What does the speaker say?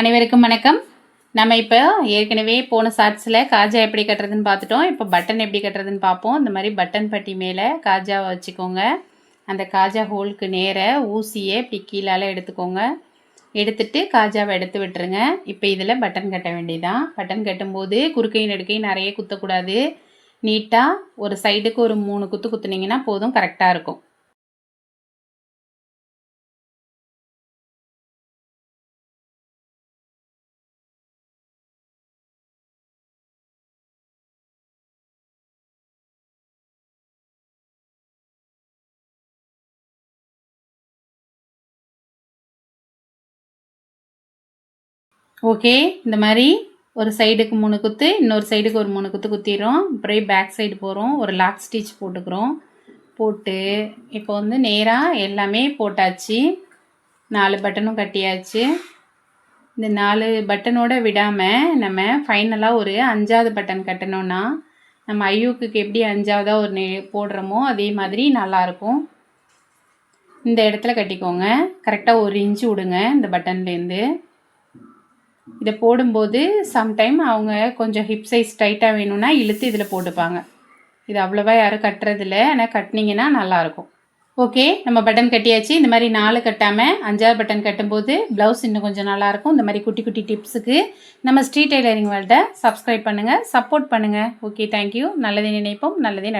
அனைவருக்கும் வணக்கம். நம்ம இப்போ ஏற்கனவே போன ஷார்ட்ஸில் காஜா எப்படி கட்டுறதுன்னு பார்த்துட்டோம். இப்போ பட்டன் எப்படி கட்டுறதுன்னு பார்ப்போம். இந்த மாதிரி பட்டன் பட்டி மேலே காஜாவை வச்சுக்கோங்க. அந்த காஜா ஹோலுக்கு நேர ஊசியை இப்படி கீழால் எடுத்துக்கோங்க. எடுத்துட்டு காஜாவை எடுத்து விட்டுருங்க. இப்போ இதில் பட்டன் கட்ட வேண்டியதான். பட்டன் கட்டும்போது குறுக்கையும் நெடுக்கையும் நிறைய குத்தக்கூடாது. நீட்டாக ஒரு சைடுக்கு ஒரு 3 குத்து குத்துனீங்கன்னா போதும், கரெக்டாக இருக்கும். ஓகே, இந்த மாதிரி ஒரு சைடுக்கு 3 குத்து, இன்னொரு சைடுக்கு ஒரு 3 குத்து குத்திடுறோம். அப்புறம் பேக் சைடு போகிறோம், ஒரு லாக் ஸ்டிச் போட்டுக்கிறோம். போட்டு இப்போ வந்து நேராக எல்லாமே போட்டாச்சு. 4 பட்டனும் கட்டியாச்சு. இந்த 4 பட்டனோடு விடாமல் நம்ம ஃபைனலாக ஒரு 5ஆவது பட்டன் கட்டணும்னா நம்ம ஐயூக்கு எப்படி 5ஆவதாக ஒரு போடுறோமோ அதே மாதிரி நல்லாயிருக்கும். இந்த இடத்துல கட்டிக்கோங்க. கரெக்டாக 1 இன்ச்சு விடுங்க இந்த பட்டன்லேருந்து. இதை போடும்போது சம்டைம் அவங்க கொஞ்சம் ஹிப் சைஸ் டைட்டாக வேணும்னா இழுத்து இதில் போட்டுப்பாங்க. இது அவ்வளோவா யாரும் கட்டுறதில்ல, ஆனால் கட்டினீங்கன்னா நல்லாயிருக்கும். ஓகே, நம்ம பட்டன் கட்டியாச்சு. இந்த மாதிரி 4 கட்டாமல் 5ஆவது பட்டன் கட்டும்போது ப்ளவுஸ் இன்னும் கொஞ்சம் நல்லாயிருக்கும். இந்த மாதிரி குட்டி குட்டி டிப்ஸுக்கு நம்ம ஸ்ரீ டெய்லரிங் வேர்ல்டை சப்ஸ்கிரைப் பண்ணுங்கள், சப்போர்ட் பண்ணுங்கள். Okay, thank you. நல்லதே நினைப்போம், நல்லதே